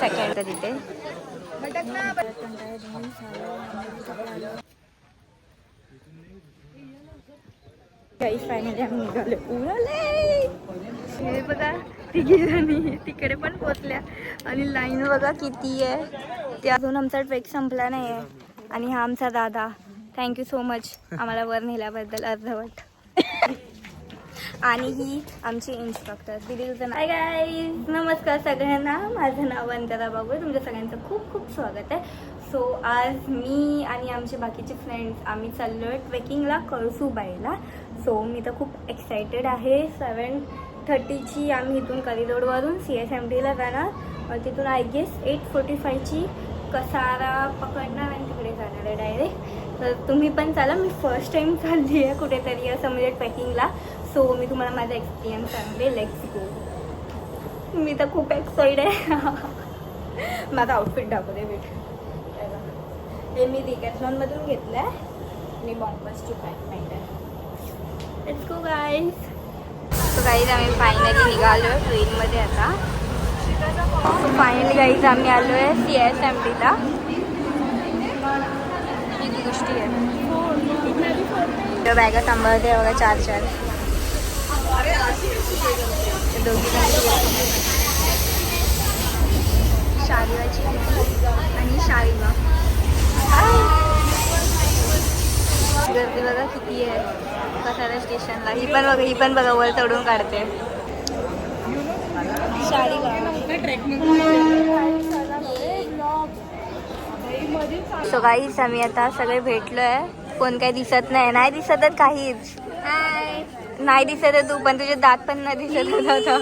Second तिथे काही finally आम्ही निघालो. उडाले हे बघा, तिघी जणी तिकडे पण पोचल्या आणि लाईन बघा किती आहे. ते अजून आमचा ट्रेक संपला नाही आहे. आणि हा आमचा दादा, थँक्यू सो मच आम्हाला वर नेल्याबद्दल अर्धवट. आणि ही आमची इन्स्ट्रक्टर दिदी. तुझं नाव? हाय गाईज, नमस्कार सगळ्यांना. माझं नाव वंदना बाबू. तुमच्या सगळ्यांचं खूप खूप स्वागत आहे. सो आज मी आणि आमचे बाकीचे फ्रेंड्स आम्ही चाललो आहे ट्रेकिंगला कळसूबाईला. सो मी तर खूप एक्सायटेड आहे. 7:30ची आम्ही इथून करिरोडवरून CSMTला जाणार. तिथून आय गेस 8:45ची कसारा पकडणार आणि तिकडे जाणार आहे डायरेक्ट. तर तुम्ही पण चला. मी फर्स्ट टाईम चालली आहे कुठेतरी असं म्हणजे ट्रेकिंगला. सो मी तुम्हाला माझा एक्सपिरियन्स सांगते. Let's go. मी तर खूप एक्साइटेड आहे. माझा आउटफिट दाखवते वेट. हे मी डिकॅथलॉनमधून घेतलं आहे आणि बॉम्बर्सची पॅन्ट आहे. Let's go guys. So guys आम्ही फायनली निघालो आहे ट्रेनमध्ये आता. सो फायनली गाईज आम्ही आलो आहे CSMTला. किती गोष्टी आहे. बॅगा सांभाळते बघा 4 दोघी शारीवाची आणि शारीवा. गर्दी बघा किती आहे कसारा स्टेशनला. ही पण बघा वर चढून काढते. सो गाईज आम्ही आता सगळे भेटलो आहे. कोण काही दिसत नाही दिसतच काहीच. नाही दिसत आहे तू पण. तुझे दात पण नाही दिसत आता.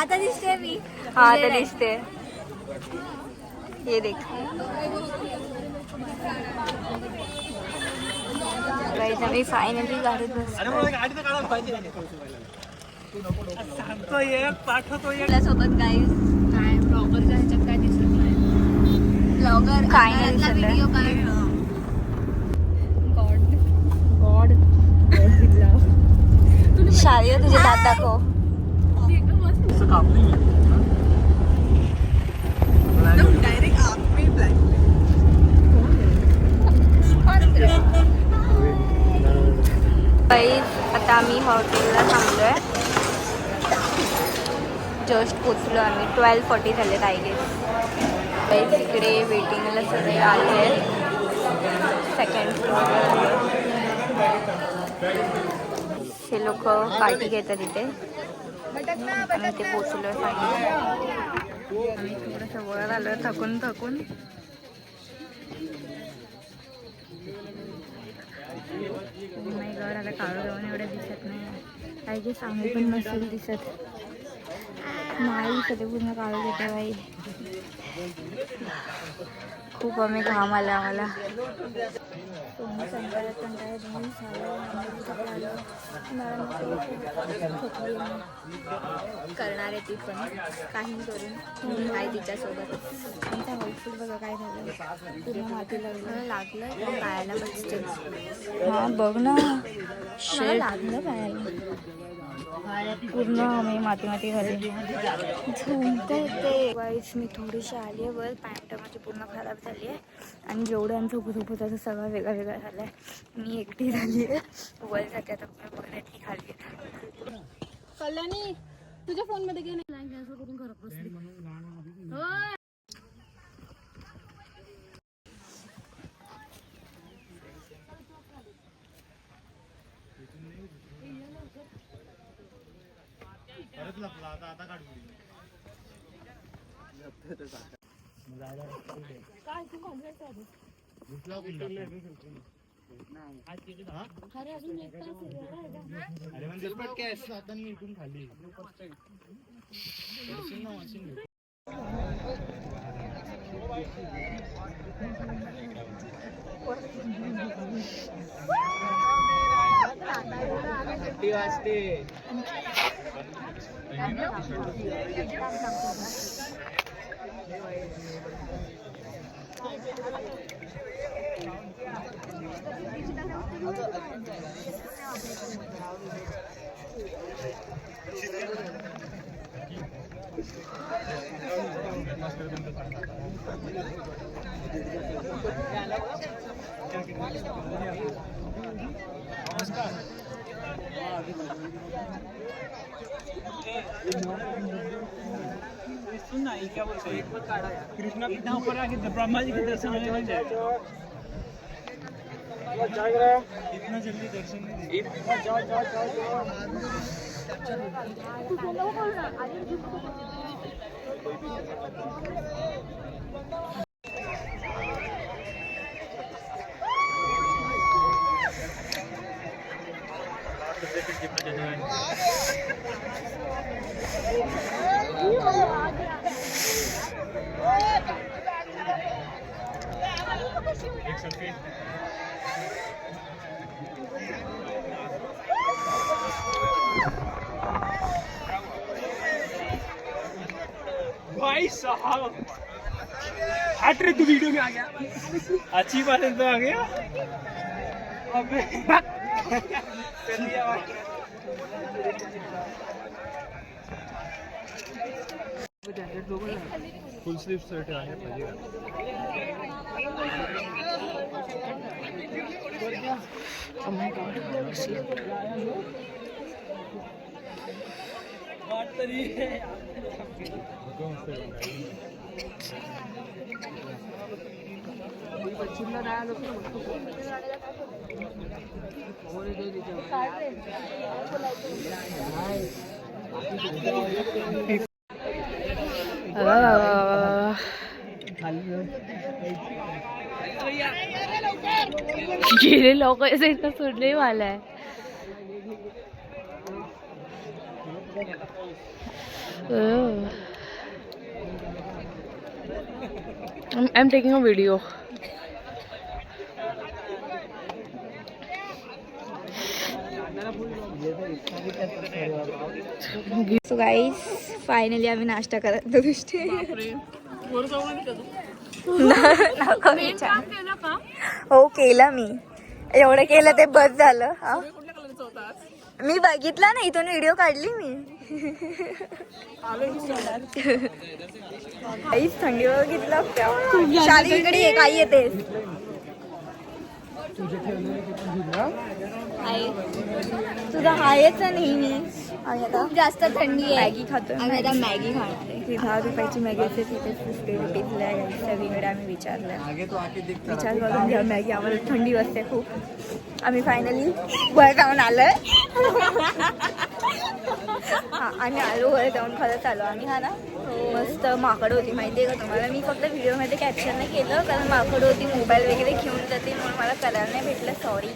आता दिसते मी. हा आता दिसते. हे देख गाईज आम्ही फायनली गाडीत बसलो सोबत. गाईज काय ब्लॉगरच्या ह्याच्यात काय दिसत नाही. ब्लॉगर काय नाही दिसत आहे. शाळेत तुझे दात दाखव. आता आम्ही हॉटेलला थांबलोय. जस्ट पोचलो आम्ही. 12:40 झालेत आय गेस. तिकडे वेटिंगला सगळे आले आहेत. सेकंड फ्लोअरवर हे लोक पार्टी घेतात इथे. आणि इथे पोचलो आहे फायनली. आम्ही थोडंसं वर आलो थकून. नाही घर आता काळू जाऊन एवढं दिसत नाही. आय गेस आम्ही पण नसेल दिसत. नाही सध्या पूर्ण काळू घेते बाई. खूप आम्ही घाम आला आम्हाला. तुम्ही कंटाळ्यात करणार आहे ती पण काही करून आहे तिच्यासोबत. आमचा आउटफिट बघा काय झालं. पूर्ण माती लागलं पायाला बसते. हा बघ ना लागलं पायाला पूर्ण. आम्ही माती झाली. झुमते ते वाईस. मी थोडीशी आली आहे वर. पॅन्ट माझी पूर्ण खराब झाली आहे आणि जेवढं आमचं झोपत असं सगळं वेगळा झालं आहे. मी एकटी झाली आहे. वर जाते आता बघण्यात की खाली. कल्याणी तुझ्या फोन मध्ये घे नाही असं करून घरात बसली. कृष्णा कितना ऊपर आके ब्रह्मा जी के दर्शन होने लग जाए। इतना जल्दी दर्शन नहीं भाई साहब हट रे, तू वीडियो में आ गया। अच्छी बात है, तो आ गया। अबे कर दिया भाई। फुल स्लीव शर्ट आहे गेले लोक इथं सोडले मला आहे. I'm taking a video. So guys finally आम्ही नाश्ता करत दृष्टी नको विचार. हो केलं मी, एवढं केलं ते बस झालं. हा मी बघितला ना, इथून व्हिडिओ काढली मी. काहीच थंडी बघितलं. शाळेकडे काही येतेस तुझा हायच नेहमी. खूप जास्त थंडी आहे. मॅगी खातो. आम्ही आता मॅगी खाणार आहे. 10 रुपयाची मॅगी असते, तिथे 50 रुपीजला आहे. सगळीकडे आम्ही विचार करून घ्या मॅगी. आम्हाला थंडी वाजते खूप. आम्ही फायनली वर जाऊन आलोय. हा आम्ही आलो वर जाऊन खरंच आलो आम्ही. हा ना मस्त माकड होती माहिती आहे का तुम्हाला. मी फक्त व्हिडिओमध्ये कॅप्चर नाही केलं कारण माकड होती, मोबाईल वगैरे घेऊन जाते म्हणून मला करायला नाही भेटलं. सॉरी.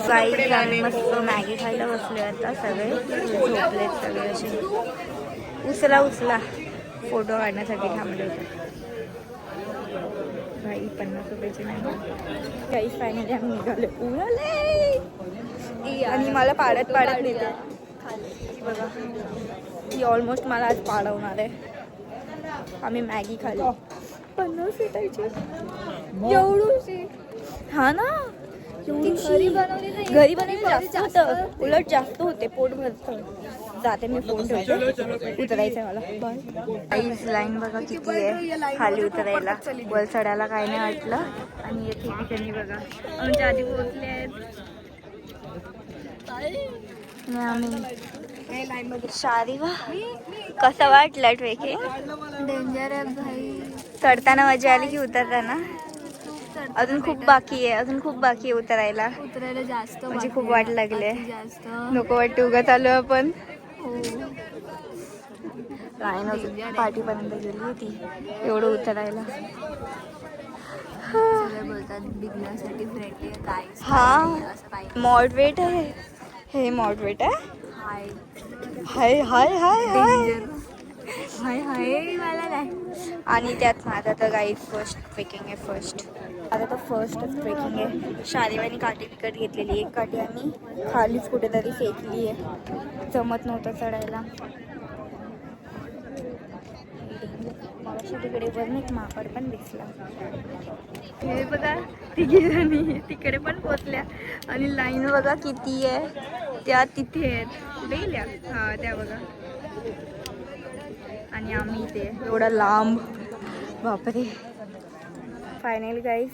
काही आम्ही मस्त मॅगी खायला बसले आता. सगळे झोपलेत सगळे असे. उचला फोटो काढण्यासाठी थांबले होते. भाई 50 रुपयाची मॅगी. काही फायनली आम्ही निघाले उराले. आणि मला पाडत नेते बघा. ती ऑलमोस्ट मला आज पाडवणार आहे. आम्ही मॅगी खाल्ली 50 रुपयाची एवढूशी. हा ना घरी बनवली जास्त होतं. उलट जास्त होते, पोट भरतं. जाते मी फोन ठेवते. उतरायचं आहे मला. आईच लाईन बघा किती आहे खाली उतरायला. वर चढायला काय नाही वाटलं. आणि येथे ठिकाणी बघा आमच्या आधी पोहोचले आहेत. आम्ही शारीवा कसं वाटलं ट्रेकिंग? डेंजर आहे भाई. चढताना मजा आली की उतरताना? अजून खूप बाकी आहे उतरायला जास्त. म्हणजे खूप वाट लागले. नको वाटते उगाच आलो आपण. लाईन अजून पाठीपर्यंत गेली होती एवढं उतरायला. बोलतात बिगनरसाठी फ्रेंडली काय. हा मॉडरेट आहे हे. मॉडरेट आहे. हाय हाय हाय हाय हाय हाय मला नाही. आणि त्यात माझा तर गाईड फर्स्ट ट्रेकिंग आहे. फर्स्टच ट्रेकिंग आहे. शारीवानी काठी विकत घेतलेली. एक काठी आम्ही खालीच कुठेतरी फेकली आहे. जमत नव्हतं चढायला. तिकडे पण एक माकड पण दिसला. हे बघा तिघी तिकडे पण पोचल्या. आणि लाईन बघा किती आहे. त्या तिथे आहेत. कुठे गेल्या? हा त्या बघा आणि आम्ही इथे एवढा लांब, बापरे. फायनली गाईज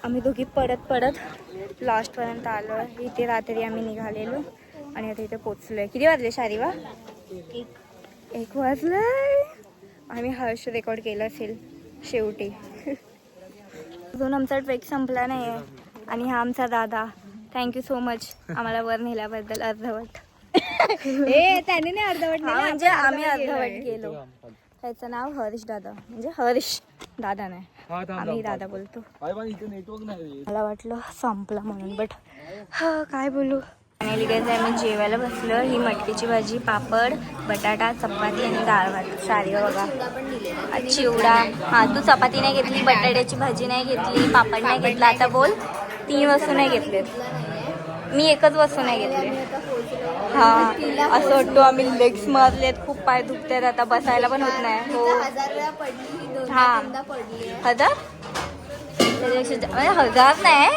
आम्ही दोघी पडत लास्टपर्यंत आलो. इथे रात्री आम्ही निघालेलो आणि आता इथे पोचलोय. किती वाजले शारीवा? 1 वाजलाय. आम्ही हर्ष रेकॉर्ड केलं असेल शेवटी. अजून आमचा ट्रेक संपला नाही आहे आणि हा आमचा दादा. थँक्यू सो मच आम्हाला वर नेल्याबद्दल. अर्धवट त्याने नाही अर्धवट म्हणजे आम्ही अर्धवट गेलो. त्याचं नाव हर्ष दादा, म्हणजे हर्ष दादा नाही, आम्ही दादा बोलतो. मला वाटलं संपला म्हणून, बट काय बोलू. फायनली गाईज आम्ही जेवायला बसलो. ही मटकीची भाजी, पापड, बटाटा, चपाती आणि डाळ भात. सारी बघा, चिवडा. हां, तू चपाती नाही घेतली, बटाट्याची भाजी नाही घेतली, पापड नाही घेतला. आता बोल, 3 वस्तू नाही घेतलेत. मी एकच वस्तू नाही घेतली. हां, असं वाटतो आम्ही लेग्स मारलेत, खूप पाय दुखतात आता, बसायला पण होत नाही. हो, 1000 1000 म्हणजे 1000 नाही.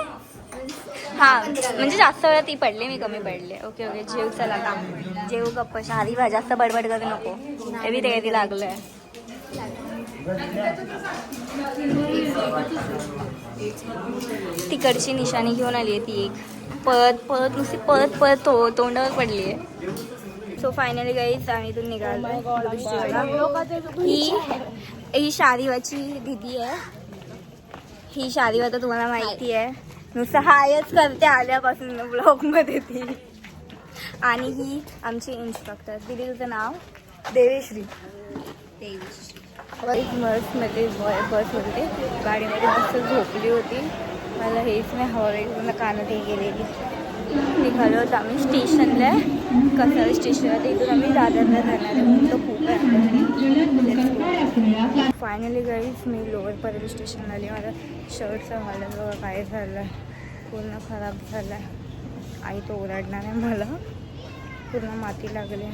हां, म्हणजे जास्त वेळा ती पडली, मी कमी पडले. ओके ओके, जेव चला का, जेव गप्प. शारी भा जास्त बडबड करू नको, हे बी ते लागलंय. तिकडची निशाणी घेऊन आली आहे ती एक. पळत नुसती पळत तोंडावर पडली आहे. सो फायनली गाईज आम्ही इथून निघालो. ही शारीवाची दीदी आहे. ही शारीवा तर तुम्हाला माहिती आहे, नुसतं हायच करते आल्यापासून ब्लॉगमध्ये ती. आणि ही आमची इन्स्ट्रक्टर. दीदी तुझं नाव? देवीश्री. बसमध्ये गाडीमध्ये मस्त झोपली होती. मला हेच नाही हवं, मला कानात हे गेलेली. निघालो होतो आम्ही स्टेशनला, कसारी स्टेशनला. ते इथून आम्ही दादरला जाणार आहे, म्हणून तो खूप आहे. फायनली गाईज मी लोअर परेल स्टेशनला आली. माझा शर्टचा हालत बघा काय झालं आहे, पूर्ण खराब झाला आहे. आई तो ओरडणार आहे मला, पूर्ण माती लागली.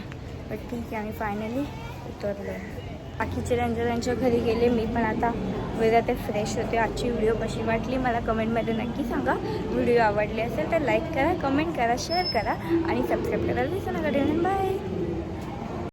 बट ठीक आहे, आम्ही फायनली उतरलो. बाकीचे त्यांच्या घरी गेले. मी पण आता वेगळा ते फ्रेश होते. आजची व्हिडिओ कशी वाटली मला कमेंटमध्ये नक्की सांगा. व्हिडिओ आवडली असेल तर लाईक करा, कमेंट करा, शेअर करा आणि सबस्क्राईब करायला विसरू नका. बाय.